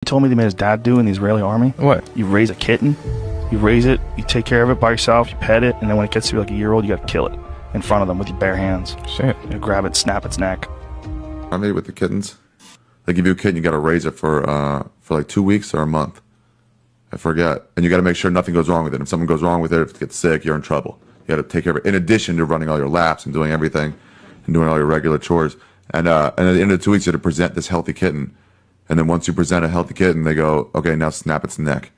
told me they made his dad do in the Israeli army? What? You raise a kitten, you raise it, you take care of it by yourself, you pet it, and then when it gets to be like a year old, you gotta kill it in front of them with your bare hands. Shit. You grab it, snap its neck. I made with the kittens. They give you a kitten, you gotta raise it for like 2 weeks or a month. I forget. And you gotta make sure nothing goes wrong with it. If something goes wrong with it, if it gets sick, you're in trouble. You gotta take care of it. In addition to running all your laps and doing everything and doing all your regular chores. And at the end of the 2 weeks, you have to present this healthy kitten. And then once you present a healthy kitten, they go, okay, now snap its neck.